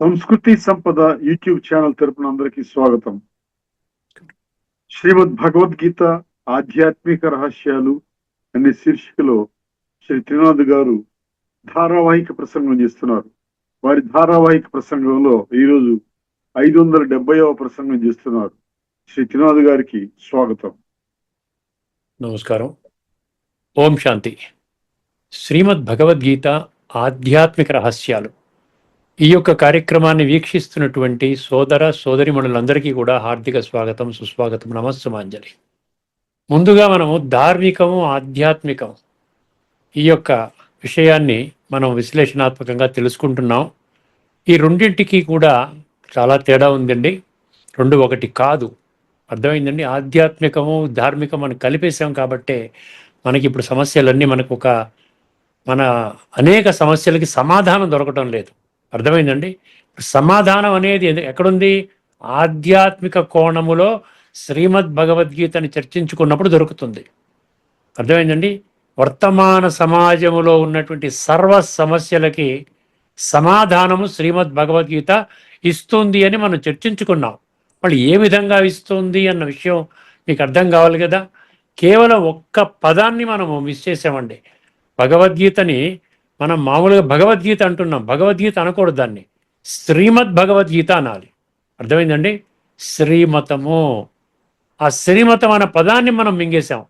సంస్కృతి సంపద YouTube channel తరపున అందరికీ స్వాగతం. శ్రీమద్ భగవద్గీత ఆధ్యాత్మిక రహస్యాలు అనే శీర్షికలో శ్రీ త్రినాథ్ గారు ధారావాహిక ప్రసంగం చేస్తున్నారు. వారి ధారావాహిక ప్రసంగంలో ఈరోజు 570వ ప్రసంగం చేస్తున్నారు. శ్రీ త్రినాథ్ గారికి స్వాగతం. నమస్కారం. ఓం శాంతి. శ్రీమద్ భగవద్గీత ఆధ్యాత్మిక రహస్యాలు ఈ యొక్క కార్యక్రమాన్ని వీక్షిస్తున్నటువంటి సోదర సోదరిమణులందరికీ కూడా హార్దిక స్వాగతం, సుస్వాగతం, నమస్సుమాంజలి. ముందుగా మనము ధార్మికము ఆధ్యాత్మికం ఈ యొక్క విషయాన్ని మనం విశ్లేషణాత్మకంగా తెలుసుకుంటున్నాం. ఈ రెండింటికి కూడా చాలా తేడా ఉందండి. రెండు ఒకటి కాదు. అర్థమైందండి. ఆధ్యాత్మికము ధార్మికం అని కలిపేసాం కాబట్టే మనకి ఇప్పుడు సమస్యలన్నీ మన అనేక సమస్యలకి సమాధానం దొరకటం లేదు. అర్థమైందండి. సమాధానం అనేది ఎక్కడుంది? ఆధ్యాత్మిక కోణములో శ్రీమద్ భగవద్గీతని చర్చించుకున్నప్పుడు దొరుకుతుంది. అర్థమైందండి. వర్తమాన సమాజములో ఉన్నటువంటి సర్వ సమస్యలకి సమాధానము శ్రీమద్ భగవద్గీత ఇస్తుంది అని మనం చర్చించుకున్నాం. మళ్ళీ ఏ విధంగా ఇస్తుంది అన్న విషయం మీకు అర్థం కావాలి కదా. కేవలం ఒక్క పదాన్ని మనము మిస్ చేసామండి. భగవద్గీతని మనం మామూలుగా భగవద్గీత అంటున్నాం. భగవద్గీత అనకూడదు, దాన్ని శ్రీమద్ భగవద్గీత అనాలి. అర్థమైందండి. శ్రీమతము, ఆ శ్రీమతం అనే పదాన్ని మనం మింగేశాం.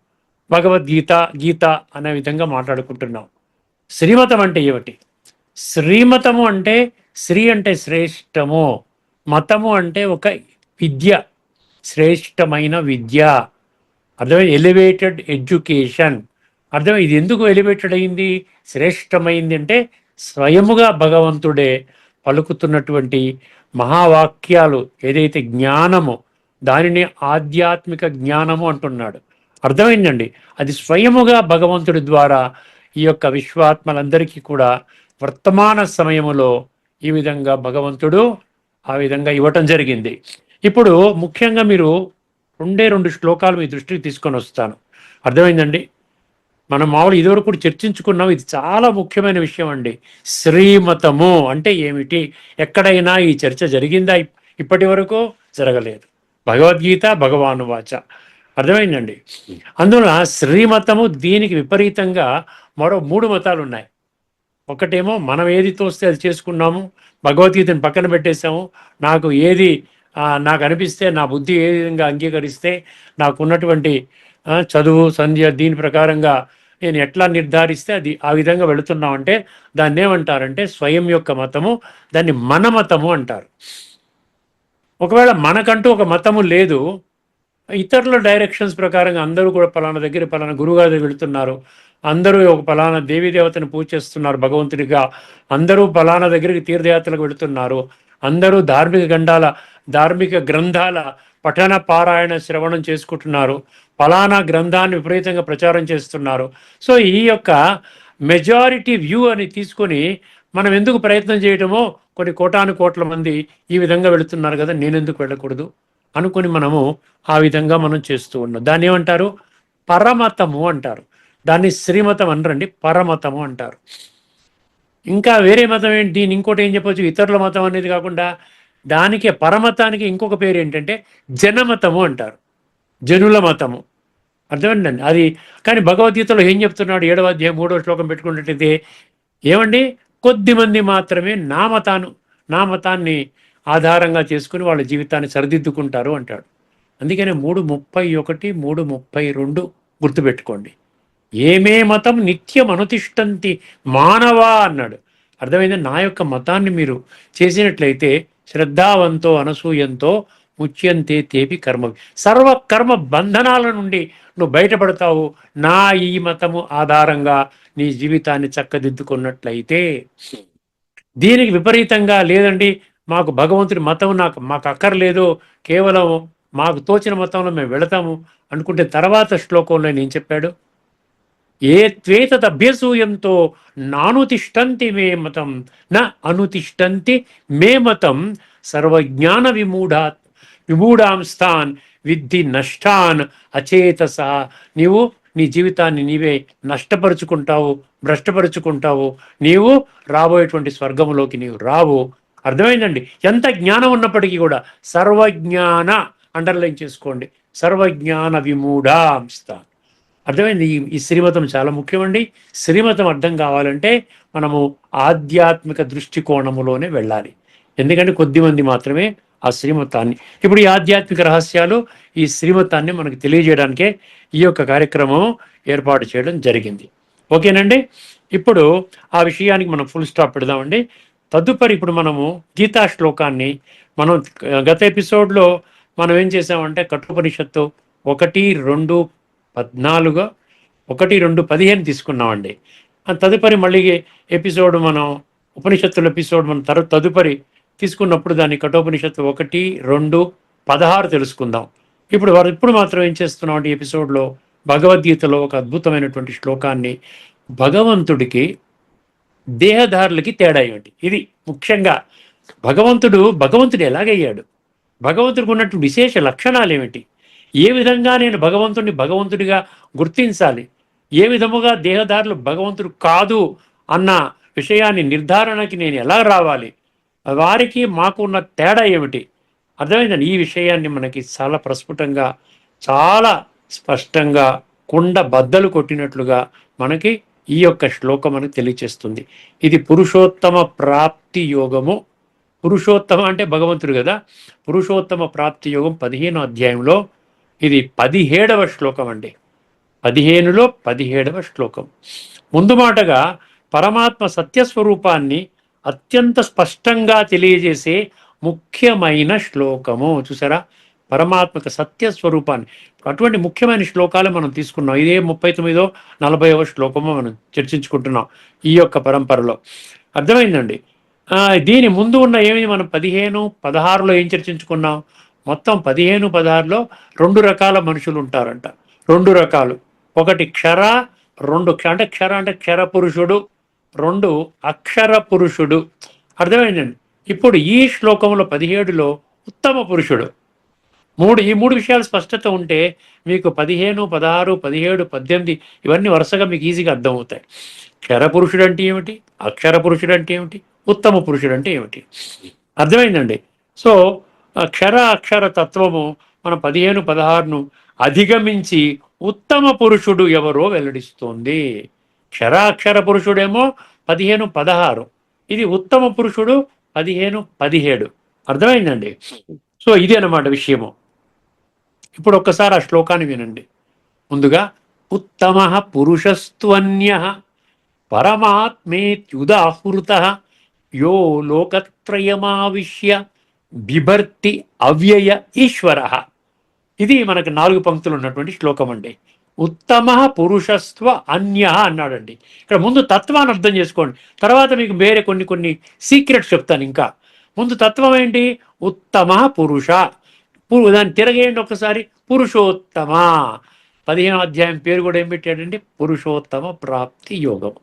భగవద్గీత గీత అనే విధంగా మాట్లాడుకుంటున్నాం. శ్రీమతం అంటే ఏమిటి? శ్రీమతము అంటే శ్రీ అంటే శ్రేష్టము, మతము అంటే ఒక విద్య, శ్రేష్టమైన విద్య. అర్థమైంది. Elevated education. అర్థం. ఇది ఎందుకు ఎలివేటెడ్ అయింది, శ్రేష్టమైంది అంటే స్వయముగా భగవంతుడే పలుకుతున్నటువంటి మహావాక్యాలు ఏదైతే జ్ఞానము, దానిని ఆధ్యాత్మిక జ్ఞానము అంటున్నాడు. అర్థమైందండి. అది స్వయముగా భగవంతుడి ద్వారా ఈ యొక్క విశ్వాత్మలందరికీ కూడా వర్తమాన సమయములో ఈ విధంగా భగవంతుడు ఆ విధంగా ఇవ్వటం జరిగింది. ఇప్పుడు ముఖ్యంగా మీరు రెండు శ్లోకాలు మీ దృష్టికి తీసుకొని వస్తాను. అర్థమైందండి. మనం మామూలు ఇదివరకు కూడా చర్చించుకున్నాం. ఇది చాలా ముఖ్యమైన విషయం అండి. శ్రీమతము అంటే ఏమిటి? ఎక్కడైనా ఈ చర్చ జరిగిందా? ఇప్పటి వరకు జరగలేదు. భగవద్గీత భగవాను వాచ. అర్థమైందండి. అందువల్ల శ్రీమతము, దీనికి విపరీతంగా మరో 3 మతాలు ఉన్నాయి. ఒకటేమో మనం ఏది తోస్తే అది చేసుకున్నాము, భగవద్గీతను పక్కన పెట్టేశాము. నాకు అనిపిస్తే, నా బుద్ధి ఏ విధంగా అంగీకరిస్తే, నాకున్నటువంటి చదువు సంధ్య దీని ప్రకారంగా నేను ఎట్లా నిర్ధారిస్తే అది ఆ విధంగా వెళుతున్నామంటే దాన్ని ఏమంటారంటే స్వయం యొక్క మతము, దాన్ని మన మతము అంటారు. ఒకవేళ మనకంటూ ఒక మతము లేదు, ఇతరుల డైరెక్షన్స్ ప్రకారంగా అందరూ కూడా పలానా దగ్గర పలానా గురువుగారి దగ్గర వెళుతున్నారు, అందరూ ఒక పలానా దేవీదేవతను పూజ చేస్తున్నారు భగవంతుడిగా, అందరూ పలానా దగ్గరికి తీర్థయాత్రలకు వెళుతున్నారు, అందరూ ధార్మిక గ్రంథాల పఠన పారాయణ శ్రవణం చేసుకుంటున్నారు, పలానా గ్రంథాన్ని విపరీతంగా ప్రచారం చేస్తున్నారు. సో ఈ యొక్క మెజారిటీ వ్యూ అని తీసుకొని మనం ఎందుకు ప్రయత్నం చేయటమో, కొన్ని కోట్ల మంది ఈ విధంగా వెళుతున్నారు కదా, నేనెందుకు వెళ్ళకూడదు అనుకుని మనము ఆ విధంగా మనం చేస్తూ ఉన్నాం. దాన్ని ఏమంటారు? పరమతము అంటారు. దాన్ని శ్రీమతం అనరండి, పరమతము అంటారు. ఇంకా వేరే మతం ఏంటి? దీన్ని ఇంకోటి ఏం చెప్పొచ్చు? ఇతరుల మతం అనేది కాకుండా దానికి పరమతానికి ఇంకొక పేరు ఏంటంటే జనమతము అంటారు, జనుల మతము. అర్థమండి. అది కానీ భగవద్గీతలో ఏం చెప్తున్నాడు? 7వ అధ్యాయం 3వ శ్లోకం పెట్టుకున్నట్టయితే ఏమండి, కొద్దిమంది మాత్రమే నా మతాన్ని ఆధారంగా చేసుకుని వాళ్ళ జీవితాన్ని సరిదిద్దుకుంటారు అంటాడు. అందుకనే 3:31, 3:32 గుర్తుపెట్టుకోండి. ఏమే మతం నిత్యం అనుతిష్టంతి మానవా అన్నాడు. అర్థమైంది. నా యొక్క మతాన్ని మీరు చేసినట్లయితే శ్రద్ధావంతో అనసూయంతో ముచ్యంతే తేపి కర్మ, సర్వకర్మ బంధనాల నుండి నువ్వు బయటపడతావు నా ఈ మతము ఆధారంగా నీ జీవితాన్ని చక్కదిద్దుకున్నట్లయితే. దీనికి విపరీతంగా లేదండి, మాకు భగవంతుడి మతం మాకు అక్కర్లేదు, కేవలం మాకు తోచిన మతంలో మేము వెళతాము అనుకుంటే తర్వాత శ్లోకంలో ఏం చెప్పాడు? ఏ త్వేతదభ్యసూయంతో నానుతిష్టంతి మే మతం న అనుతిష్టంతి మే మతం సర్వజ్ఞాన విమూఢాంస్తాన్ విద్ధి నష్టాన్ అచేతస. నీవు నీ జీవితాన్ని నీవే నష్టపరుచుకుంటావు, భ్రష్టపరుచుకుంటావు. నీవు రాబోయేటువంటి స్వర్గంలోకి నీవు రావు. అర్థమైందండి. ఎంత జ్ఞానం ఉన్నప్పటికీ కూడా సర్వజ్ఞాన అండర్లైన్ చేసుకోండి, సర్వజ్ఞాన విమూఢాంస్త. అర్థమైంది. ఈ శ్రీమతం చాలా ముఖ్యమండి. శ్రీమతం అర్థం కావాలంటే మనము ఆధ్యాత్మిక దృష్టికోణములోనే వెళ్ళాలి. ఎందుకంటే కొద్దిమంది మాత్రమే ఆ శ్రీమతాన్ని, ఇప్పుడు ఈ ఆధ్యాత్మిక రహస్యాలు ఈ శ్రీమతాన్ని మనకు తెలియజేయడానికే ఈ యొక్క కార్యక్రమం ఏర్పాటు చేయడం జరిగింది. ఓకేనండి. ఇప్పుడు ఆ విషయానికి మనం ఫుల్ స్టాప్ పెడదామండి. తదుపరి ఇప్పుడు మనము గీతా శ్లోకాన్ని మనం గత ఎపిసోడ్లో మనం ఏం చేసామంటే కఠోపనిషత్తు 1:2:14, 1:2:15 తీసుకున్నామండి. తదుపరి మళ్ళీ ఎపిసోడ్ మనం ఉపనిషత్తుల ఎపిసోడ్ మనం తదుపరి తీసుకున్నప్పుడు దాన్ని కఠోపనిషత్తు 1:2:16 తెలుసుకుందాం. ఇప్పుడు మాత్రం ఏం చేస్తున్నాం అంటే ఎపిసోడ్లో భగవద్గీతలో ఒక అద్భుతమైనటువంటి శ్లోకాన్ని, భగవంతుడికి దేహధారులకి తేడా ఏమిటి, ఇది ముఖ్యంగా భగవంతుడు ఎలాగయ్యాడు, భగవంతుడికి ఉన్నటువంటి విశేష లక్షణాలు ఏమిటి, ఏ విధంగా నేను భగవంతుడిగా గుర్తించాలి, ఏ విధముగా దేహదారులు భగవంతుడు కాదు అన్న విషయాన్ని నిర్ధారణకి నేను ఎలా రావాలి, వారికి మాకు ఉన్న తేడా ఏమిటి, అర్థమైందండి. ఈ విషయాన్ని మనకి చాలా ప్రస్ఫుటంగా, చాలా స్పష్టంగా, కుండ బద్దలు కొట్టినట్లుగా మనకి ఈ యొక్క శ్లోకం మనకు తెలియచేస్తుంది. ఇది పురుషోత్తమ ప్రాప్తి యోగము. పురుషోత్తమ అంటే భగవంతుడు కదా. పురుషోత్తమ ప్రాప్తి యోగం 15వ అధ్యాయంలో ఇది 17వ శ్లోకం అండి. 15లో 17వ శ్లోకం. ముందు మాటగా పరమాత్మ సత్యస్వరూపాన్ని అత్యంత స్పష్టంగా తెలియజేసే ముఖ్యమైన శ్లోకము. చూసారా, పరమాత్మక సత్యస్వరూపాన్ని, అటువంటి ముఖ్యమైన శ్లోకాలు మనం తీసుకున్నాం. ఇదే 39వ 40వ శ్లోకము మనం చర్చించుకుంటున్నాం ఈ యొక్క పరంపరలో. అర్థమైందండి. దీని ముందు ఉన్న ఏమి మనం 15-16లో ఏం చర్చించుకున్నాం, మొత్తం 15-16లో 2 రకాల మనుషులు ఉంటారంట. 2 రకాలు, ఒకటి క్షర, 2 అంటే క్షర అంటే క్షర పురుషుడు, 2 అక్షర పురుషుడు. అర్థమైందండి. ఇప్పుడు ఈ శ్లోకంలో 17లో ఉత్తమ పురుషుడు. ఈ మూడు విషయాలు స్పష్టత ఉంటే మీకు 15, 16, 17, 18 ఇవన్నీ వరుసగా మీకు ఈజీగా అర్థమవుతాయి. క్షర పురుషుడు అంటే ఏమిటి, అక్షర పురుషుడు అంటే ఏమిటి, ఉత్తమ పురుషుడు అంటే ఏమిటి, అర్థమైందండి. సో క్షర అక్షర తత్వము మన 15, 16ను అధిగమించి ఉత్తమ పురుషుడు ఎవరో వెల్లడిస్తోంది. క్షర అక్షర పురుషుడేమో 15, 16, ఇది ఉత్తమ పురుషుడు 15, 17. అర్థమైందండి. సో ఇది అన్నమాట విషయము. ఇప్పుడు ఒక్కసారి ఆ శ్లోకాన్ని వినండి. ముందుగా ఉత్తమ పురుషస్త్వన్య పరమాత్మేత్యుదాహృత యో లోకత్రయమావిశ్య బిభర్తి అవ్యయ ఈశ్వర. ఇది మనకు 4 పంక్తులు ఉన్నటువంటి శ్లోకం అండి. ఉత్తమ పురుషస్త్వ అన్య అన్నాడండి. ఇక్కడ ముందు తత్వాన్ని అర్థం చేసుకోండి, తర్వాత మీకు వేరే కొన్ని సీక్రెట్స్ చెప్తాను. ఇంకా ముందు తత్వం ఏంటి, ఉత్తమ పురుష, దాన్ని తిరగేయండి ఒకసారి, పురుషోత్తమ. 15వ అధ్యాయం పేరు కూడా ఏం పెట్టాడండి, పురుషోత్తమ ప్రాప్తి యోగం.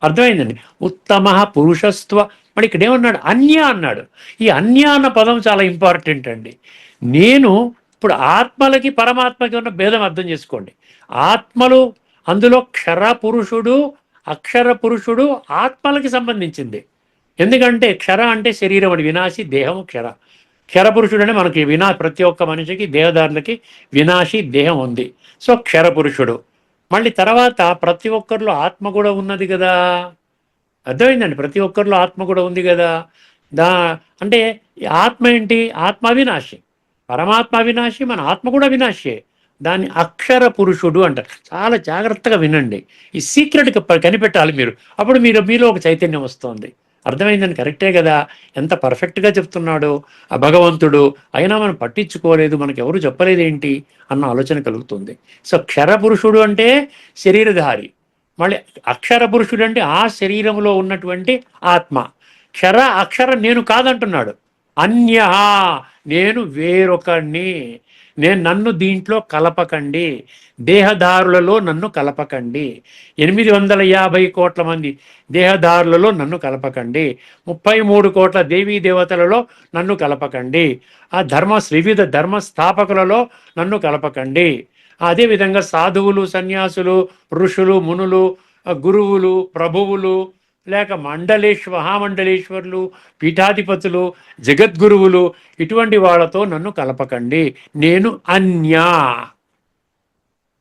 అర్థమైందండి. ఉత్తమ పురుషస్త్వ, మరి ఇక్కడ ఏమన్నాడు, అన్య అన్నాడు. ఈ అన్య అన్న పదం చాలా ఇంపార్టెంట్ అండి. నేను ఇప్పుడు ఆత్మలకి పరమాత్మకి ఉన్న భేదం అర్థం చేసుకోండి. ఆత్మలు, అందులో క్షర పురుషుడు అక్షర పురుషుడు ఆత్మలకి సంబంధించింది. ఎందుకంటే క్షర అంటే శరీరం అని, వినాశి దేహం క్షర. క్షర పురుషుడు అంటే మనకి ప్రతి ఒక్క మనిషికి దేహదారులకి వినాశి దేహం ఉంది. సో క్షర పురుషుడు. మళ్ళీ తర్వాత ప్రతి ఒక్కరిలో ఆత్మ కూడా ఉన్నది కదా. అర్థమైందండి. ప్రతి ఒక్కరిలో ఆత్మ కూడా ఉంది కదా. అంటే ఆత్మ ఏంటి, ఆత్మ అవినాశి, పరమాత్మ అవినాశి, మన ఆత్మ కూడా వినాశే. దాన్ని అక్షర పురుషుడు అంటారు. చాలా జాగ్రత్తగా వినండి, ఈ సీక్రెట్ కనిపెట్టాలి మీరు. అప్పుడు మీలో ఒక చైతన్యం వస్తుంది. అర్థమైందని, కరెక్టే కదా, ఎంత పర్ఫెక్ట్గా చెప్తున్నాడు ఆ భగవంతుడు. అయినా మనం పట్టించుకోలేదు, మనకు ఎవరు చెప్పలేదేంటి అన్న ఆలోచన కలుగుతుంది. సో క్షర పురుషుడు అంటే శరీరధారి, మళ్ళీ అక్షర పురుషుడు అంటే ఆ శరీరంలో ఉన్నటువంటి ఆత్మ. క్షర అక్షర నేను కాదంటున్నాడు. అన్య, నేను వేరొకడిని, నన్ను దీంట్లో కలపకండి, దేహదారులలో నన్ను కలపకండి, 850 కోట్ల మంది దేహదారులలో నన్ను కలపకండి, 33 కోట్ల దేవీ దేవతలలో నన్ను కలపకండి, ఆ వివిధ ధర్మ స్థాపకులలో నన్ను కలపకండి, అదేవిధంగా సాధువులు, సన్యాసులు, ఋషులు, మునులు, గురువులు, ప్రభువులు, లేక మహామండలేశ్వరులు, పీఠాధిపతులు, జగద్గురువులు ఇటువంటి వాళ్ళతో నన్ను కలపకండి. నేను అన్యా.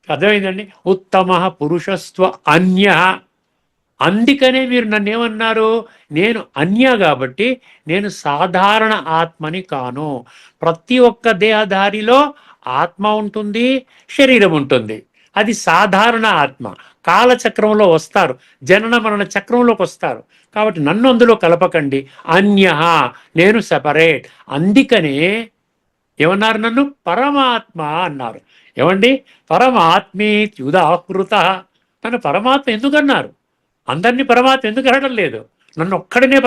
అర్థమైందండి? ఉత్తమ పురుషస్వ అన్య. అందుకనే మీరు నన్ను ఏమన్నారు? నేను అన్య కాబట్టి నేను సాధారణ ఆత్మని కాను. ప్రతి ఒక్క దేహధారిలో ఆత్మ ఉంటుంది, శరీరం ఉంటుంది. అది సాధారణ ఆత్మ. కాలచక్రంలో వస్తారు, జనన మరణ చక్రంలోకి వస్తారు. కాబట్టి నన్ను అందులో కలపకండి. అన్య, నేను సెపరేట్. అందుకనే ఏమన్నారు? నన్ను పరమాత్మ అన్నారు. ఏమండి? పరమాత్మేత్యుదాహృత. నన్ను పరమాత్మ ఎందుకన్నారు? అందరినీ పరమాత్మ ఎందుకు అనడం లేదు? నన్ను ఒక్కడినే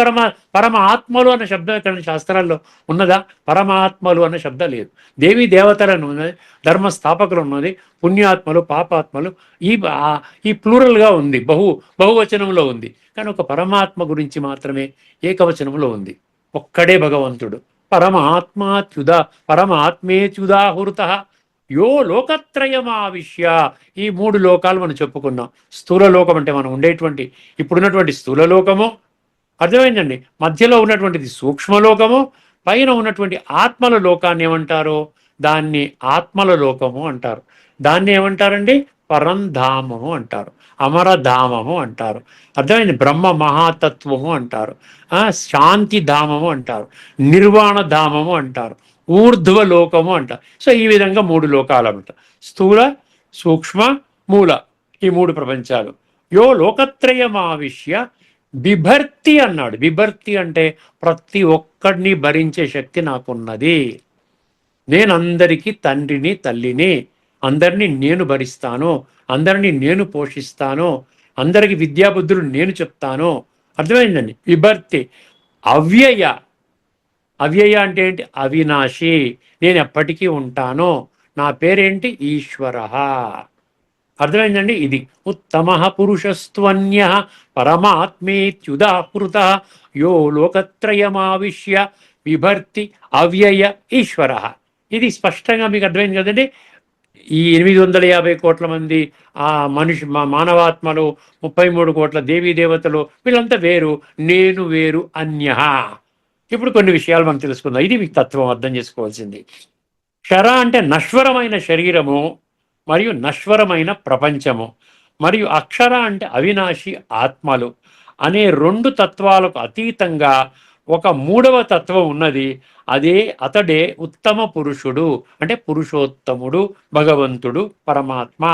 పరమ ఆత్మలు అన్న శబ్దం ఇక్కడ శాస్త్రాల్లో ఉన్నదా? పరమాత్మలు అన్న శబ్దం లేదు. దేవీ దేవతలను ఉన్నది, ధర్మస్థాపకులు ఉన్నది, పుణ్యాత్మలు, పాపాత్మలు, ఈ ప్లూరల్గా ఉంది, బహువచనంలో ఉంది. కానీ ఒక పరమాత్మ గురించి మాత్రమే ఏకవచనంలో ఉంది. ఒక్కడే భగవంతుడు. పరమాత్మేత్యుదాహృత యో లోకత్రయమావిశ్య. ఈ 3 లోకాలు మనం చెప్పుకున్నాం. స్థూల లోకం అంటే మనం ఉండేటువంటి ఇప్పుడున్నటువంటి స్థూల లోకము, అర్థమైందండి. మధ్యలో ఉన్నటువంటిది సూక్ష్మలోకము, పైన ఉన్నటువంటి ఆత్మల లోకాన్ని ఏమంటారు? దాన్ని ఆత్మల లోకము అంటారు. దాన్ని ఏమంటారండి? పరంధామము అంటారు, అమరధామము అంటారు. అర్థమైంది? బ్రహ్మ మహాతత్వము అంటారు, శాంతి ధామము అంటారు, నిర్వాణ ధామము అంటారు, ఊర్ధ్వ లోకము అంటారు. సో ఈ విధంగా 3 లోకాలు అన్నమాట. స్థూల, సూక్ష్మ, మూల, ఈ 3 ప్రపంచాలు. యో లోకత్రయమావిశ్య బిభర్తి అన్నాడు. బిభర్తి అంటే ప్రతి ఒక్కడిని భరించే శక్తి నాకున్నది. నేను అందరికీ తండ్రిని, తల్లిని. అందరినీ నేను భరిస్తాను, అందరినీ నేను పోషిస్తాను, అందరికి విద్యాబుద్ధులు నేను చెప్తాను. అర్థమైందండి? విభర్తి. అవ్యయ. అవ్యయ అంటే ఏంటి? అవినాశి. నేను ఎప్పటికీ ఉంటాను. నా పేరేంటి? ఈశ్వర. అర్థమైందండి? ఇది ఉత్తమ పురుషస్త్వన్య పరమాత్మేత్యుదాహృత యో లోకత్రయమావిశ్య బిభర్తి అవ్యయ ఈశ్వర. ఇది స్పష్టంగా మీకు అర్థమైంది కదండి? ఈ 850 కోట్ల మంది మానవాత్మలు, 33 కోట్ల దేవీ దేవతలు, వీళ్ళంతా వేరు, నేను వేరు, అన్య. ఇప్పుడు కొన్ని విషయాలు మనం తెలుసుకుందాం. ఇది మీకు తత్వం అర్థం చేసుకోవాల్సింది. క్షర అంటే నశ్వరమైన శరీరము మరియు నశ్వరమైన ప్రపంచము, మరియు అక్షర అంటే అవినాశి ఆత్మలు అనే 2 తత్వాలకు అతీతంగా ఒక 3వ తత్వం ఉన్నది. అతడే ఉత్తమ పురుషుడు, అంటే పురుషోత్తముడు, భగవంతుడు, పరమాత్మ.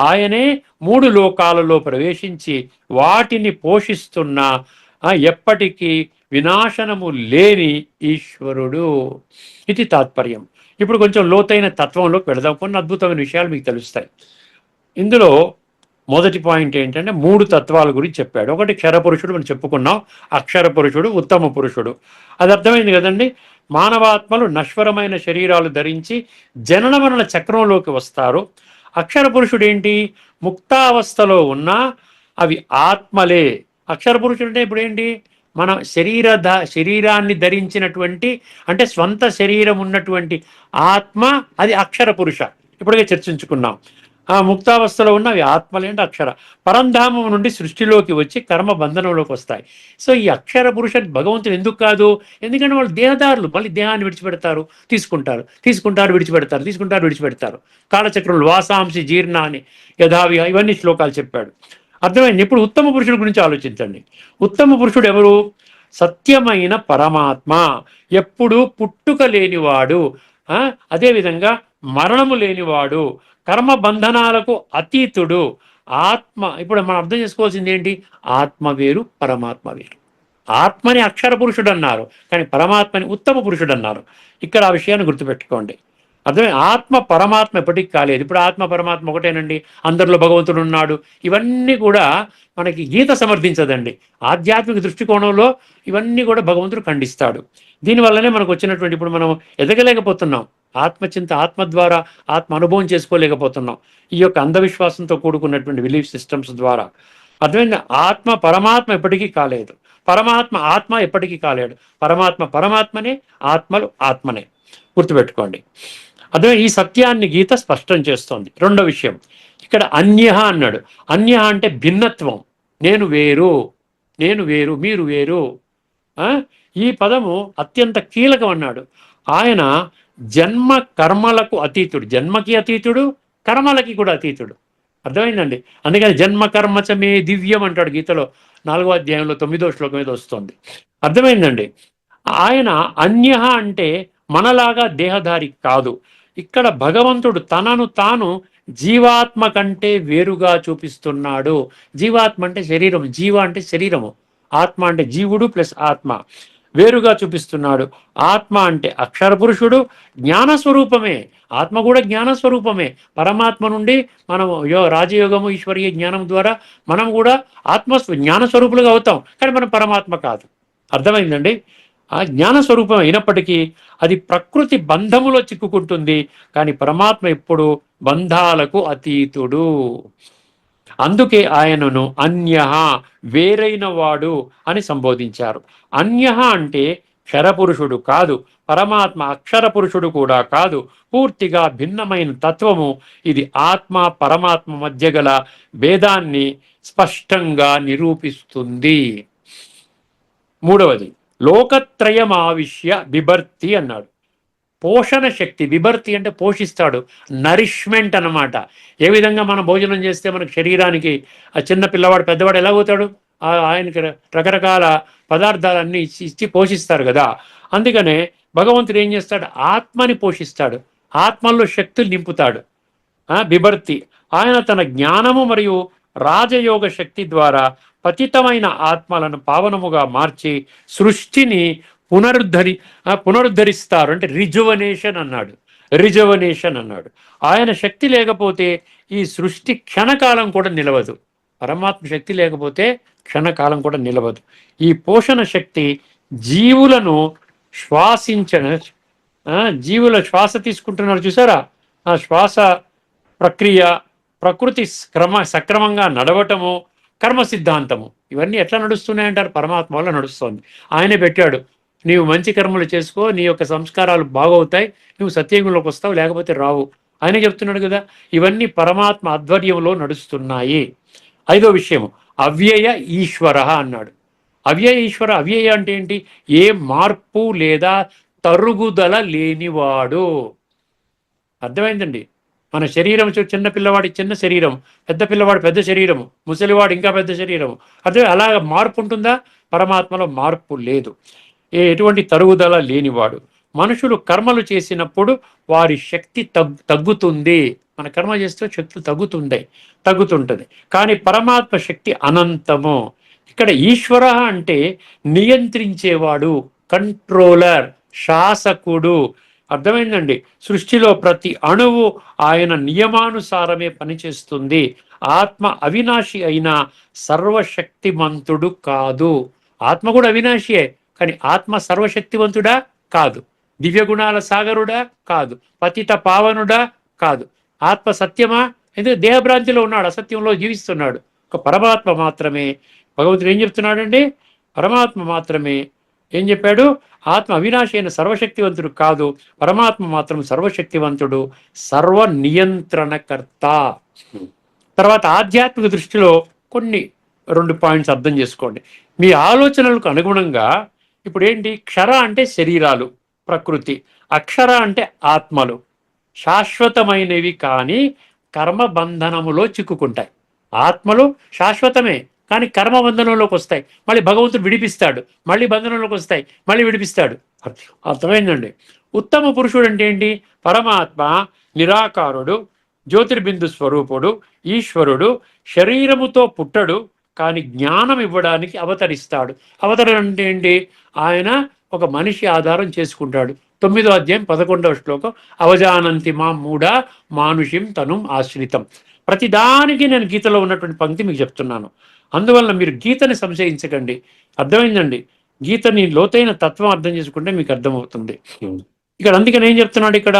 ఆయనే 3 లోకాలలో ప్రవేశించి వాటిని పోషిస్తున్న ఎప్పటికీ వినాశనము లేని ఈశ్వరుడు. ఇది తాత్పర్యం. ఇప్పుడు కొంచెం లోతైన తత్వంలోకి వెళదాం. కొన్ని అద్భుతమైన విషయాలు మీకు తెలుస్తాయి. ఇందులో మొదటి పాయింట్ ఏంటంటే 3 తత్వాల గురించి చెప్పాడు. ఒకటి క్షరపురుషుడు, మనం చెప్పుకున్నాం. అక్షర పురుషుడు, ఉత్తమ పురుషుడు. అది అర్థమైంది కదండి? మానవాత్మలు నశ్వరమైన శరీరాలు ధరించి జనన మరణ చక్రంలోకి వస్తారు. అక్షర పురుషుడు ఏంటి? ముక్తావస్థలో ఉన్న అవి ఆత్మలే. అక్షర పురుషుడు అంటే ఇప్పుడు ఏంటి? మన శరీరాన్ని ధరించినటువంటి, అంటే స్వంత శరీరం ఉన్నటువంటి ఆత్మ, అది అక్షర పురుష. ఇప్పటికే చర్చించుకున్నాం. ముక్తావస్థలో ఉన్నవి ఆత్మలే అంటే అక్షర. పరంధామం నుండి సృష్టిలోకి వచ్చి కర్మ బంధనంలోకి వస్తాయి. సో ఈ అక్షర పురుష భగవంతుడు ఎందుకు కాదు? ఎందుకంటే వాళ్ళు దేహదారులు. మళ్ళీ దేహాన్ని విడిచిపెడతారు, తీసుకుంటారు, విడిచిపెడతారు. కాలచక్రంలో వాసాంశి జీర్ణాన్ని యథావి, ఇవన్నీ శ్లోకాలు చెప్పాడు. అర్థమైంది? ఇప్పుడు ఉత్తమ పురుషుడి గురించి ఆలోచించండి. ఉత్తమ పురుషుడు ఎవరు? సత్యమైన పరమాత్మ, ఎప్పుడు పుట్టుక లేనివాడు, అదేవిధంగా మరణము లేనివాడు, కర్మ బంధనాలకు అతీతుడు, ఆత్మ. ఇప్పుడు మనం అర్థం చేసుకోవాల్సింది ఏంటి? ఆత్మ వేరు, పరమాత్మ వేరు. ఆత్మని అక్షర పురుషుడు అన్నారు, కానీ పరమాత్మని ఉత్తమ పురుషుడు అన్నారు. ఇక్కడ ఆ విషయాన్ని గుర్తుపెట్టుకోండి. అర్థమే? ఆత్మ పరమాత్మ ఎప్పటికీ కాలేదు. ఇప్పుడు ఆత్మ పరమాత్మ ఒకటేనండి. అందరిలో భగవంతుడు ఉన్నాడు. ఇవన్నీ కూడా మనకి గీత సమర్థించదండి. ఆధ్యాత్మిక దృష్టికోణంలో ఇవన్నీ కూడా భగవంతుడు ఖండిస్తాడు. దీనివల్లనే మనకు వచ్చినటువంటి, ఇప్పుడు మనం ఎదగలేకపోతున్నాం. ఆత్మచింత, ఆత్మ ద్వారా ఆత్మ అనుభవం చేసుకోలేకపోతున్నాం. ఈ యొక్క అంధవిశ్వాసంతో కూడుకున్నటువంటి బిలీఫ్ సిస్టమ్స్ ద్వారా. అర్థమైంది? ఆత్మ పరమాత్మ ఎప్పటికీ కాలేదు, పరమాత్మ ఆత్మ ఎప్పటికీ కాలేడు. పరమాత్మనే, ఆత్మలు ఆత్మనే. గుర్తుపెట్టుకోండి. అదే ఈ సత్యాన్ని గీత స్పష్టం చేస్తోంది. రెండో విషయం, ఇక్కడ అన్య అన్నాడు. అన్య అంటే భిన్నత్వం, నేను వేరు. నేను వేరు మీరు వేరు. ఆ? ఈ పదము అత్యంత కీలకం అన్నాడు. ఆయన జన్మ కర్మలకు అతీతుడు, జన్మకి అతీతుడు, కర్మలకి కూడా అతీతుడు. అర్థమైందండి. అందుకని జన్మ కర్మచ మే దివ్యం అంటాడు గీతలో 4వ అధ్యాయంలో 9వ శ్లోకం మీద వస్తుంది. అర్థమైందండి. ఆయన అన్య అంటే మనలాగా దేహధారి కాదు. ఇక్కడ భగవంతుడు తనను తాను జీవాత్మ కంటే వేరుగా చూపిస్తున్నాడు. జీవాత్మ అంటే శరీరం, జీవ అంటే శరీరము, ఆత్మ అంటే జీవుడు ప్లస్ ఆత్మ, వేరుగా చూపిస్తున్నాడు. ఆత్మ అంటే అక్షర పురుషుడు, జ్ఞానస్వరూపమే. ఆత్మ కూడా జ్ఞానస్వరూపమే. పరమాత్మ నుండి మనం రాజయోగము ఈశ్వరీయ జ్ఞానం ద్వారా మనం కూడా జ్ఞానస్వరూపులుగా అవుతాం. కానీ మనం పరమాత్మ కాదు. అర్థమైందండి. ఆ జ్ఞానస్వరూపం అయినప్పటికీ అది ప్రకృతి బంధములో చిక్కుకుంటుంది. కానీ పరమాత్మ ఎప్పుడు బంధాలకు అతీతుడు. అందుకే ఆయనను అన్యః వేరైన వాడు అని సంబోధించారు. అన్యః అంటే క్షరపురుషుడు కాదు, పరమాత్మ అక్షర పురుషుడు కూడా కాదు, పూర్తిగా భిన్నమైన తత్వము. ఇది ఆత్మ పరమాత్మ మధ్య గల భేదాన్ని స్పష్టంగా నిరూపిస్తుంది. మూడవది, లోకత్రయమావిష్య బిభర్తి అన్నాడు. పోషణ శక్తి, విభర్తి అంటే పోషిస్తాడు, నరిష్మెంట్ అన్నమాట. ఏ విధంగా మనం భోజనం చేస్తే మనకు శరీరానికి, ఆ చిన్న పిల్లవాడు పెద్దవాడు ఎలా పోతాడు, ఆయనకి రకరకాల పదార్థాలన్నీ ఇచ్చి పోషిస్తారు కదా. అందుకనే భగవంతుడు ఏం చేస్తాడు, ఆత్మని పోషిస్తాడు, ఆత్మల్లో శక్తులు నింపుతాడు. బిభర్తి, ఆయన తన జ్ఞానము మరియు రాజయోగ శక్తి ద్వారా పతితమైన ఆత్మలను పావనముగా మార్చి సృష్టిని పునరుద్ధరిస్తారు. అంటే రిజువనేషన్ అన్నాడు, రిజువనేషన్ అన్నాడు. ఆయన శక్తి లేకపోతే ఈ సృష్టి క్షణకాలం కూడా నిలవదు. పరమాత్మ శక్తి లేకపోతే క్షణకాలం కూడా నిలవదు. ఈ పోషణ శక్తి జీవులను జీవుల శ్వాస తీసుకుంటున్నారు చూసారా, ఆ శ్వాస ప్రక్రియ, ప్రకృతి సక్రమంగా నడవటము, కర్మ సిద్ధాంతము, ఇవన్నీ ఎట్లా నడుస్తున్నాయంటారు, పరమాత్మ వల్ల నడుస్తుంది. ఆయనే పెట్టాడు, నీవు మంచి కర్మలు చేసుకో, నీ యొక్క సంస్కారాలు బాగవుతాయి, నువ్వు సత్యయుగంలోకి వస్తావు, లేకపోతే రావు. ఆయన చెప్తున్నాడు కదా. ఇవన్నీ పరమాత్మ ఆధ్వర్యంలో నడుస్తున్నాయి. ఐదో విషయం, అవ్యయ ఈశ్వర అన్నాడు. అవ్యయ ఈశ్వర, అవ్యయ అంటే ఏంటి, ఏ మార్పు లేదా తరుగుదల లేనివాడు. అర్థమైందండి. మన శరీరం చిన్న పిల్లవాడి చిన్న శరీరం, పెద్ద పిల్లవాడు పెద్ద శరీరము, ముసలివాడు ఇంకా పెద్ద శరీరము. అదే అలాగ మార్పు ఉంటుందా, పరమాత్మలో మార్పు లేదు, ఎటువంటి తరుగుదల లేనివాడు. మనుషులు కర్మలు చేసినప్పుడు వారి శక్తి తగ్గుతుంది. మన కర్మ చేస్తే శక్తి తగ్గుతుంటుంది. కానీ పరమాత్మ శక్తి అనంతము. ఇక్కడ ఈశ్వర అంటే నియంత్రించేవాడు, కంట్రోలర్, శాసకుడు. అర్థమైందండి. సృష్టిలో ప్రతి అణువు ఆయన నియమానుసారమే పనిచేస్తుంది. ఆత్మ అవినాశి అయిన సర్వశక్తిమంతుడు కాదు. ఆత్మ కూడా అవినాశియే, కానీ ఆత్మ సర్వశక్తివంతుడా కాదు, దివ్యగుణాల సాగరుడా కాదు, పతిత పావనుడా కాదు. ఆత్మ సత్యమా, ఎందుకంటే దేహభ్రాంతిలో ఉన్నాడు, అసత్యంలో జీవిస్తున్నాడు. ఒక పరమాత్మ మాత్రమే. భగవంతుడు ఏం చెప్తున్నాడండి, పరమాత్మ మాత్రమే ఏం చెప్పాడు, ఆత్మ అవినాశి అయిన సర్వశక్తివంతుడు కాదు, పరమాత్మ మాత్రం సర్వశక్తివంతుడు, సర్వ నియంత్రణకర్త. తర్వాత ఆధ్యాత్మిక దృష్టిలో కొన్ని 2 పాయింట్స్ అర్థం చేసుకోండి. మీ ఆలోచనలకు అనుగుణంగా ఇప్పుడు ఏంటి, క్షర అంటే శరీరాలు, ప్రకృతి, అక్షర అంటే ఆత్మలు, శాశ్వతమైనవి కానీ కర్మబంధనములో చిక్కుకుంటాయి. ఆత్మలు శాశ్వతమే కానీ కర్మబంధనంలోకి వస్తాయి, మళ్ళీ భగవంతుడు విడిపిస్తాడు, మళ్ళీ బంధనంలోకి వస్తాయి, మళ్ళీ విడిపిస్తాడు. అర్థమైందండి. ఉత్తమ పురుషుడు అంటే ఏంటి, పరమాత్మ నిరాకారుడు, జ్యోతిర్బిందు స్వరూపుడు, ఈశ్వరుడు, శరీరముతో పుట్టడు కానీ జ్ఞానం ఇవ్వడానికి అవతరిస్తాడు. అవతరణ అంటే ఏంటి, ఆయన ఒక మనిషి ఆధారం చేసుకుంటాడు. 9వ అధ్యాయం 11వ శ్లోకం, అవజానంతి మా మూఢ మానుషిం తను ఆశ్రితం. ప్రతిదానికి నేను గీతలో ఉన్నటువంటి పంక్తి మీకు చెప్తున్నాను. అందువల్ల మీరు గీతని సంశయించకండి. అర్థమైందండి. గీతని లోతైన తత్వం అర్థం చేసుకుంటే మీకు అర్థమవుతుంది. ఇక్కడ అందుకని ఏం చెప్తున్నాడు ఇక్కడ,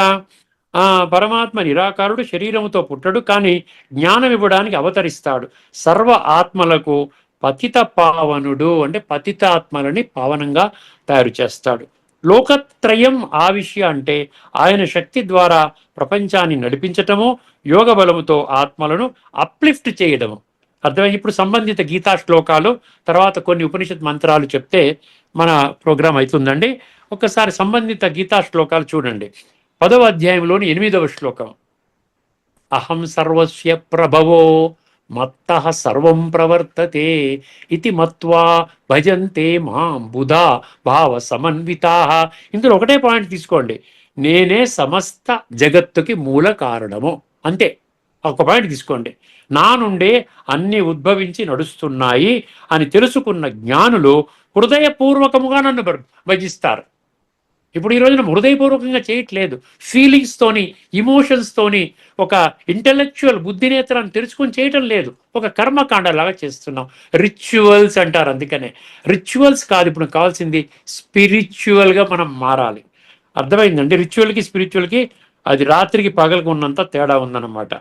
పరమాత్మ నిరాకారుడు, శరీరముతో పుట్టడు కానీ జ్ఞానం ఇవ్వడానికి అవతరిస్తాడు. సర్వ ఆత్మలకు పతిత పావనుడు అంటే పతితాత్మలని పావనంగా తయారు చేస్తాడు. లోకత్రయం ఆవిష్య అంటే ఆయన శక్తి ద్వారా ప్రపంచాన్ని నడిపించటము, యోగ బలముతో ఆత్మలను అప్లిఫ్ట్ చేయడము. అర్థమైంది. ఇప్పుడు సంబంధిత గీతా శ్లోకాలు, తర్వాత కొన్ని ఉపనిషత్ మంత్రాలు చెప్తే మన ప్రోగ్రాం అవుతుందండి. ఒక్కసారి సంబంధిత గీతా శ్లోకాలు చూడండి. 10వ అధ్యాయంలోని 8వ శ్లోకం. అహం సర్వస్య ప్రభవో మత్తః సర్వం ప్రవర్తతే ఇతి మత్వా భజంతే మాం బుధా భావ సమన్వితాః. ఇందులో ఒకటే పాయింట్ తీసుకోండి, నేనే సమస్త జగత్తుకి మూల కారణము, అంతే. ఒక పాయింట్ తీసుకోండి. నా నుండే అన్ని ఉద్భవించి నడుస్తున్నాయి అని తెలుసుకున్న జ్ఞానులు హృదయపూర్వకముగా నన్ను భజిస్తారు. ఇప్పుడు ఈ రోజున హృదయపూర్వకంగా చేయట్లేదు, ఫీలింగ్స్తోని, ఇమోషన్స్తోని, ఒక ఇంటెలెక్చువల్ బుద్ధినేత్రాన్ని తెలుసుకొని చేయటం లేదు, ఒక కర్మకాండలాగా చేస్తున్నాం. రిచువల్స్ అంటారు. అందుకనే రిచువల్స్ కాదు ఇప్పుడు కావాల్సింది, స్పిరిచువల్గా మనం మారాలి. అర్థమైందండి? రిచువల్కి స్పిరిచువల్కి అది రాత్రికి పగలకు ఉన్నంత తేడా ఉందన్నమాట.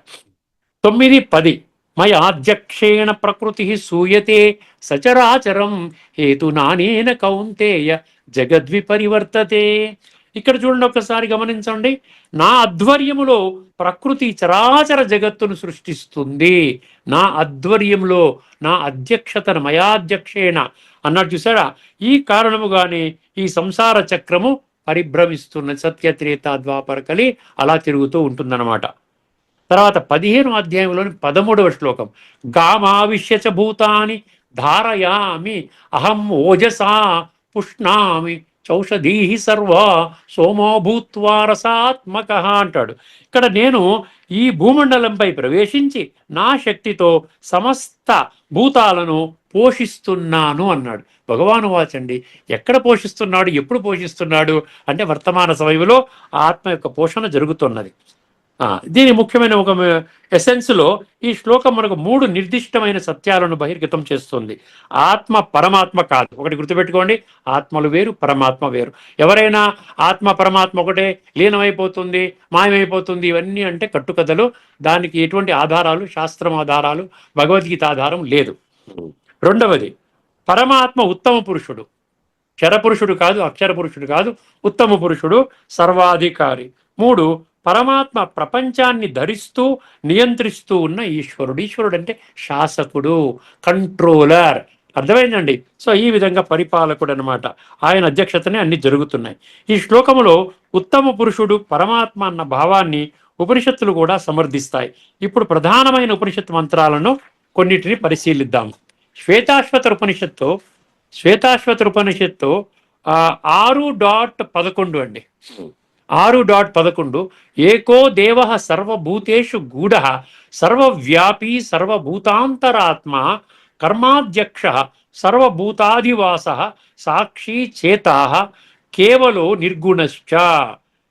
9, 10 మయాధ్యక్షేణ ప్రకృతి సూయతే సచరాచరం హేతునానేన కౌంతేయ జగద్విపరివర్తతే. ఇక్కడ చూడండి, ఒక్కసారి గమనించండి. నా ఆధ్వర్యములో ప్రకృతి చరాచర జగత్తును సృష్టిస్తుంది. నా ఆధ్వర్యంలో, నా అధ్యక్షతన, మయాధ్యక్షేణ అన్నట్టు చూసారా. ఈ కారణముగానే ఈ సంసార చక్రము పరిభ్రమిస్తున్న సత్యత్రేత ద్వాపర కలి అలా తిరుగుతూ ఉంటుందన్నమాట. తర్వాత 15వ అధ్యాయంలోని 13వ శ్లోకం. గామావిశ్యచ భూతాని ధారయామి అహం ఓజసా పుష్ణామి చౌషధీ సర్వా సోమో భూత్వా రసాత్మక అంటాడు. ఇక్కడ నేను ఈ భూమండలంపై ప్రవేశించి నా శక్తితో సమస్త భూతాలను పోషిస్తున్నాను అన్నాడు. భగవాను వాచండి. ఎక్కడ పోషిస్తున్నాడు, ఎప్పుడు పోషిస్తున్నాడు అంటే వర్తమాన సమయంలో ఆత్మ యొక్క పోషణ జరుగుతున్నది. దీని ముఖ్యమైన ఒక ఎసెన్స్లో ఈ శ్లోకం మనకు 3 నిర్దిష్టమైన సత్యాలను బహిర్గతం చేస్తుంది. ఆత్మ పరమాత్మ కాదు. ఒకటి గుర్తుపెట్టుకోండి, ఆత్మలు వేరు, పరమాత్మ వేరు. ఎవరైనా ఆత్మ పరమాత్మ ఒకటే లీనమైపోతుంది, మాయమైపోతుంది, ఇవన్నీ అంటే కట్టుకథలు. దానికి ఎటువంటి ఆధారాలు, శాస్త్రం ఆధారాలు, భగవద్గీత ఆధారం లేదు. రెండవది, పరమాత్మ ఉత్తమ పురుషుడు, క్షరపురుషుడు కాదు, అక్షర పురుషుడు కాదు, ఉత్తమ పురుషుడు, సర్వాధికారి. 3, పరమాత్మ ప్రపంచాన్ని ధరిస్తూ నియంత్రిస్తూ ఉన్న ఈశ్వరుడు. ఈశ్వరుడు అంటే శాసకుడు, కంట్రోలర్. అర్థమైందండి? సో ఈ విధంగా పరిపాలకుడు అనమాట. ఆయన అధ్యక్షతనే అన్ని జరుగుతున్నాయి. ఈ శ్లోకములో ఉత్తమ పురుషుడు పరమాత్మ అన్న భావాన్ని ఉపనిషత్తులు కూడా సమర్థిస్తాయి. ఇప్పుడు ప్రధానమైన ఉపనిషత్తు మంత్రాలను కొన్నిటిని పరిశీలిద్దాం. శ్వేతాశ్వతర ఉపనిషత్తు 6.11 అండి. 6.11 ఏకో దేవ సర్వభూతేషు గూఢ సర్వవ్యాపీ సర్వభూతాంతరాత్మ కర్మాధ్యక్ష సర్వభూతాధివాస సాక్షి చేతా కేవలో నిర్గుణశ్చ.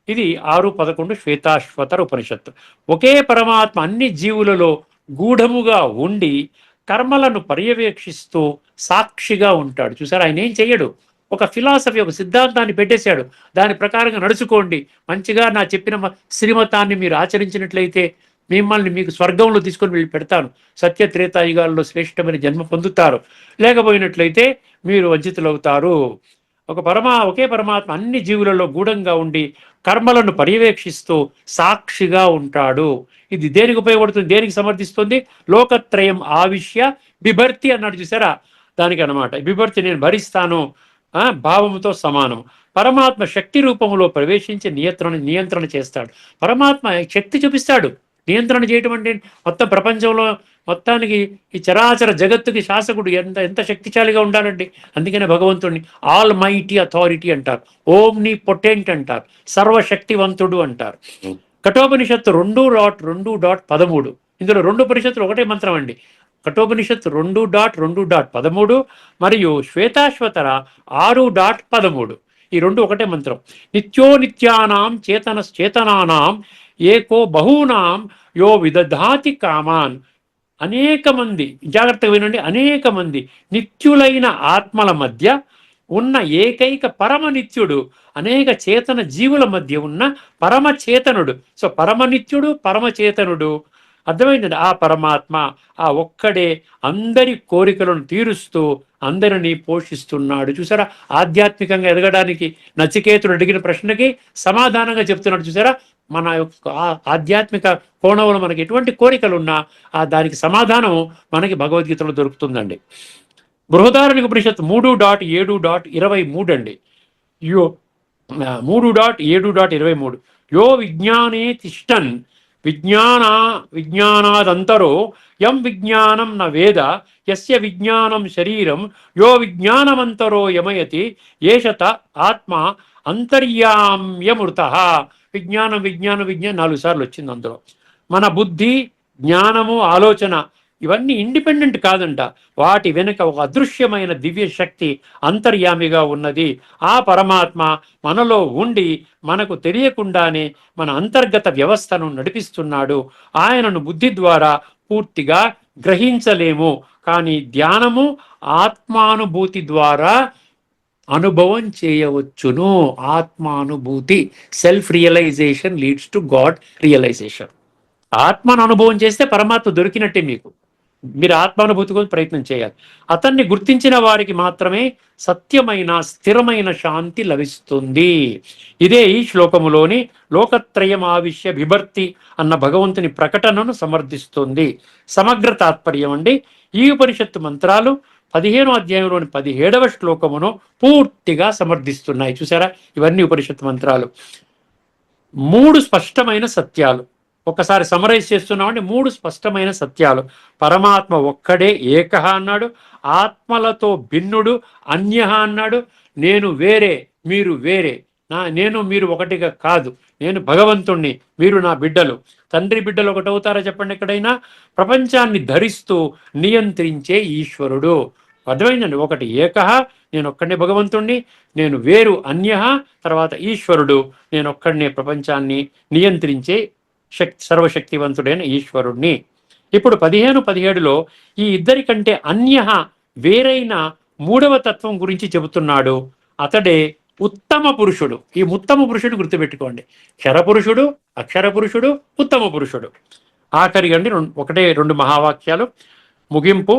ఇది 6.11 శ్వేతాశ్వతర ఉపనిషత్తు. ఒకే పరమాత్మ అన్ని జీవులలో గూఢముగా ఉండి కర్మలను పర్యవేక్షిస్తూ సాక్షిగా ఉంటాడు. చూసారా, ఆయన ఏం చెయ్యడు, ఒక ఫిలాసఫీ, ఒక సిద్ధాంతాన్ని పెట్టేశాడు, దాని ప్రకారంగా నడుచుకోండి, మంచిగా నా చెప్పిన శ్రీమతాన్ని మీరు ఆచరించినట్లయితే మిమ్మల్ని మీకు స్వర్గంలో తీసుకొని వెళ్ళి పెడతాను, సత్యత్రేతాయుగాల్లో శ్రేష్టమైన జన్మ పొందుతారు, లేకపోయినట్లయితే మీరు వంచితులవుతారు. ఒకే పరమాత్మ అన్ని జీవులలో గూఢంగా ఉండి కర్మలను పర్యవేక్షిస్తూ సాక్షిగా ఉంటాడు. ఇది దేనికి ఉపయోగపడుతుంది, దేనికి సమర్థిస్తుంది? లోకత్రయం ఆవిష్య బిభర్తి అన్నాడు చూసారా, దానికి అనమాట. బిభర్తి నేను భరిస్తాను భావముతో సమానం. పరమాత్మ శక్తి రూపంలో ప్రవేశించి నియంత్రణ చేస్తాడు. పరమాత్మ శక్తి చూపిస్తాడు. నియంత్రణ చేయటం అంటే మొత్తం ప్రపంచంలో మొత్తానికి ఈ చరాచర జగత్తుకి శాసకుడు ఎంత శక్తిశాలిగా ఉండాలండి. అందుకనే భగవంతుడిని ఆల్ మైటీ అథారిటీ అంటారు, ఓమ్ని పొటెంట్ అంటారు, సర్వశక్తివంతుడు అంటారు. కఠోపనిషత్తు 2.2.13. ఇందులో 2 ఉపనిషత్తులు ఒకటే మంత్రం అండి. కఠోపనిషత్తు 2.2.13 మరియు శ్వేతాశ్వతర 6.13. ఈ 2 ఒకటే మంత్రం. నిత్యో నిత్యానాం చేతనానాం ఏకో బహూనాం యో విదధాతి కామాన్. అనేక మంది, జాగ్రత్తగా వినండి, అనేక మంది నిత్యులైన ఆత్మల మధ్య ఉన్న ఏకైక పరమనిత్యుడు, అనేక చేతన జీవుల మధ్య ఉన్న పరమచేతనుడు. సో పరమనిత్యుడు, పరమచేతనుడు. అర్థమైందండి? ఆ పరమాత్మ ఆ ఒక్కడే అందరి కోరికలను తీరుస్తూ అందరినీ పోషిస్తున్నాడు. చూసారా, ఆధ్యాత్మికంగా ఎదగడానికి నచికేతుడు అడిగిన ప్రశ్నకి సమాధానంగా చెప్తున్నాడు. చూసారా, మన యొక్క ఆధ్యాత్మిక కోణంలో మనకి ఎటువంటి కోరికలు ఉన్నా దానికి సమాధానం మనకి భగవద్గీతలో దొరుకుతుందండి. బృహదారణ్యక ఉపనిషత్తు 3.7.23 అండి. యో 3.7.23 యో విజ్ఞానే తిష్టన్ విజ్ఞానాదంతరో యం విజ్ఞానం న వేద యస్య విజ్ఞానం శరీరం యో విజ్ఞానమంతరో యమయతి ఏషత ఆత్మ అంతర్యామ్యమృత. విజ్ఞానం విజ్ఞానం విజ్ఞానం 4 సార్లు వచ్చింది అందులో. మన బుద్ధి, జ్ఞానము, ఆలోచన ఇవన్నీ ఇండిపెండెంట్ కాదంట. వాటి వెనుక ఒక అదృశ్యమైన దివ్య శక్తి అంతర్యామిగా ఉన్నది. ఆ పరమాత్మ మనలో ఉండి మనకు తెలియకుండానే మన అంతర్గత వ్యవస్థను నడిపిస్తున్నాడు. ఆయనను బుద్ధి ద్వారా పూర్తిగా గ్రహించలేము, కానీ ధ్యానము, ఆత్మానుభూతి ద్వారా అనుభవం చేయవచ్చును. ఆత్మానుభూతి, self realisation leads to God realisation. ఆత్మను అనుభవం చేస్తే పరమాత్మ దొరికినట్టే మీకు. మీరు ఆత్మానుభూతి కోసం ప్రయత్నం చేయాలి. అతన్ని గుర్తించిన వారికి మాత్రమే సత్యమైన స్థిరమైన శాంతి లభిస్తుంది. ఇదే ఈ శ్లోకములోని లోకత్రయం ఆవిష్య బిభర్తి అన్న భగవంతుని ప్రకటనను సమర్థిస్తుంది. సమగ్ర తాత్పర్యం అండి. ఈ ఉపనిషత్తు మంత్రాలు 15వ అధ్యాయంలోని 17వ శ్లోకమును పూర్తిగా సమర్థిస్తున్నాయి. చూసారా, ఇవన్నీ ఉపనిషత్తు మంత్రాలు. 3 స్పష్టమైన సత్యాలు ఒకసారి సమరైజ్ చేస్తున్నామంటే 3 స్పష్టమైన సత్యాలు. పరమాత్మ ఒక్కడే, ఏకహ అన్నాడు. ఆత్మలతో భిన్నుడు, అన్యహ అన్నాడు. నేను వేరే, మీరు వేరే. నేను మీరు ఒకటిగా కాదు. నేను భగవంతుణ్ణి, మీరు నా బిడ్డలు. తండ్రి బిడ్డలు ఒకటవుతారా చెప్పండి ఎక్కడైనా? ప్రపంచాన్ని ధరిస్తూ నియంత్రించే ఈశ్వరుడు. అర్థమైందండి. ఒకటి ఏకహ, నేను ఒక్కడే భగవంతుణ్ణి. నేను వేరు, అన్యహ. తర్వాత ఈశ్వరుడు, నేను ఒక్కడనే ప్రపంచాన్ని నియంత్రించే సర్వశక్తివంతుడైన ఈశ్వరుణ్ణి. ఇప్పుడు 15-17లో ఈ ఇద్దరి కంటే అన్యహ, వేరైన 3వ తత్వం గురించి చెబుతున్నాడు. అతడే ఉత్తమ పురుషుడు. ఈ ఉత్తమ పురుషుడు గుర్తుపెట్టుకోండి. క్షరపురుషుడు, అక్షర పురుషుడు, ఉత్తమ పురుషుడు. ఆఖరి అండి 2 మహావాక్యాలు ముగింపు.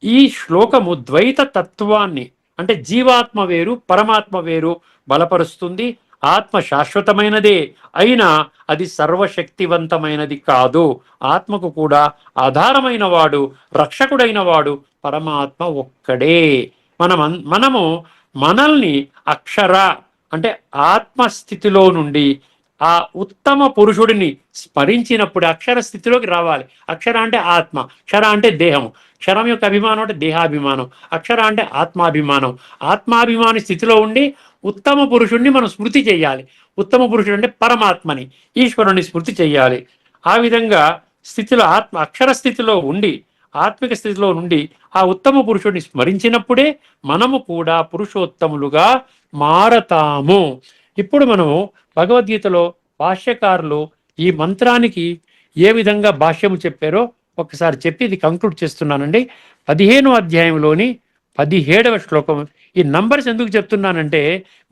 ఈ శ్లోకము ద్వైత తత్వాన్ని, అంటే జీవాత్మ వేరు పరమాత్మ వేరు బలపరుస్తుంది. ఆత్మ శాశ్వతమైనదే అయినా అది సర్వశక్తివంతమైనది కాదు. ఆత్మకు కూడా ఆధారమైన వాడు, రక్షకుడైన వాడు పరమాత్మ ఒక్కడే. మనము మనల్ని అక్షర అంటే ఆత్మస్థితిలో నుండి ఆ ఉత్తమ పురుషుడిని స్మరించినప్పుడు అక్షర స్థితిలోకి రావాలి. అక్షర అంటే ఆత్మ, క్షర అంటే దేహము. క్షరం యొక్క అభిమానం అంటే దేహాభిమానం, అక్షర అంటే ఆత్మాభిమానం. ఆత్మాభిమాని స్థితిలో ఉండి ఉత్తమ పురుషుడిని మనం స్మృతి చేయాలి. ఉత్తమ పురుషుడు అంటే పరమాత్మని, ఈశ్వరుని స్మృతి చేయాలి. ఆ విధంగా స్థితిలో అక్షర స్థితిలో ఉండి, ఆత్మిక స్థితిలో నుండి ఆ ఉత్తమ పురుషుడిని స్మరించినప్పుడే మనము కూడా పురుషోత్తములుగా మారతాము. ఇప్పుడు మనము భగవద్గీతలో భాష్యకారులు ఈ మంత్రానికి ఏ విధంగా భాష్యము చెప్పారో ఒకసారి చెప్పి ఇది కంక్లూడ్ చేస్తున్నానండి. 15వ అధ్యాయంలోని 17వ శ్లోకం. ఈ నంబర్స్ ఎందుకు చెప్తున్నానంటే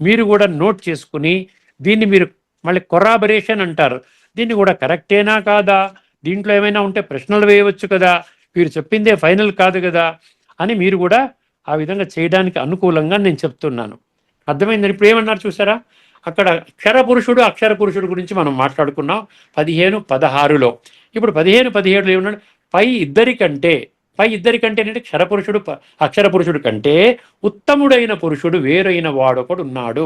మీరు కూడా నోట్ చేసుకుని దీన్ని మీరు మళ్ళీ కొరాబరేషన్ అంటారు. దీన్ని కూడా కరెక్టేనా కాదా, దీంట్లో ఏమైనా ఉంటే ప్రశ్నలు వేయవచ్చు కదా, మీరు చెప్పిందే ఫైనల్ కాదు కదా అని మీరు కూడా ఆ విధంగా చేయడానికి అనుకూలంగా నేను చెప్తున్నాను. అర్థమైందని ఇప్పుడు ఏమన్నారు చూసారా? అక్కడ క్షర పురుషుడు, అక్షర పురుషుడు గురించి మనం మాట్లాడుకున్నాం 15-16లో. ఇప్పుడు 15-17లో ఏమన్నాడు? పై ఇద్దరి కంటే అంటే క్షరపురుషుడు అక్షర పురుషుడు కంటే ఉత్తముడైన పురుషుడు వేరైన వాడొకడు ఉన్నాడు.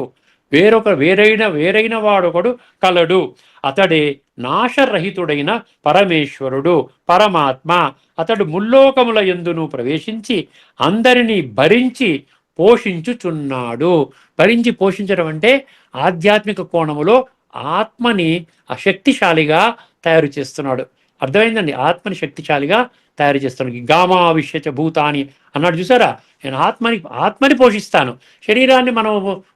వేరైన వాడొకడు కలడు. అతడే నాశరహితుడైన పరమేశ్వరుడు, పరమాత్మ. అతడు ముల్లోకముల యందును ప్రవేశించి అందరినీ భరించి పోషించుచున్నాడు. భరించి పోషించడం అంటే ఆధ్యాత్మిక కోణములో ఆత్మని శక్తిశాలిగా తయారు చేస్తున్నాడు. అర్థమైందండి? ఆత్మని శక్తిశాలిగా తయారు చేస్తున్నాడు. గామావిష్యచ భూతాని అన్నాడు చూసారా? నేను ఆత్మని పోషిస్తాను. శరీరాన్ని మనం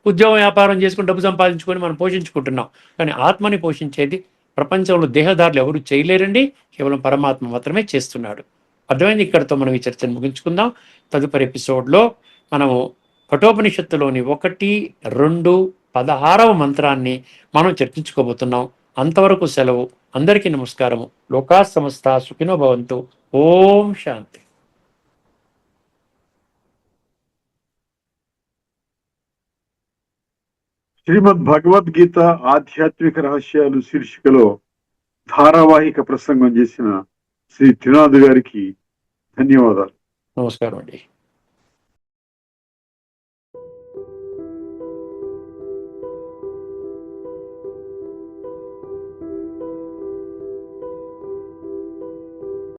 ఉద్యోగం వ్యాపారం చేసుకుని డబ్బు సంపాదించుకొని మనం పోషించుకుంటున్నాం, కానీ ఆత్మని పోషించేది ప్రపంచంలో దేహదారులు ఎవరు చేయలేరండి, కేవలం పరమాత్మ మాత్రమే చేస్తున్నాడు. అర్థమైంది? ఇక్కడితో మనం ఈ చర్చను ముగించుకుందాం. తదుపరి ఎపిసోడ్లో మనము కఠోపనిషత్తులోని 1, 2, 16వ మంత్రాన్ని మనం చర్చించుకోబోతున్నాం. అంతవరకు సెలవు. అందరికీ నమస్కారము. లోకా సమస్త సుఖినో భవంతు. ఓం శాంతి. శ్రీమద్ భగవద్గీత ఆధ్యాత్మిక రహస్యాలు శీర్షికలో ధారావాహిక ప్రసంగం చేసిన శ్రీ త్రినాథ్ గారికి ధన్యవాదాలు. నమస్కారం అండి.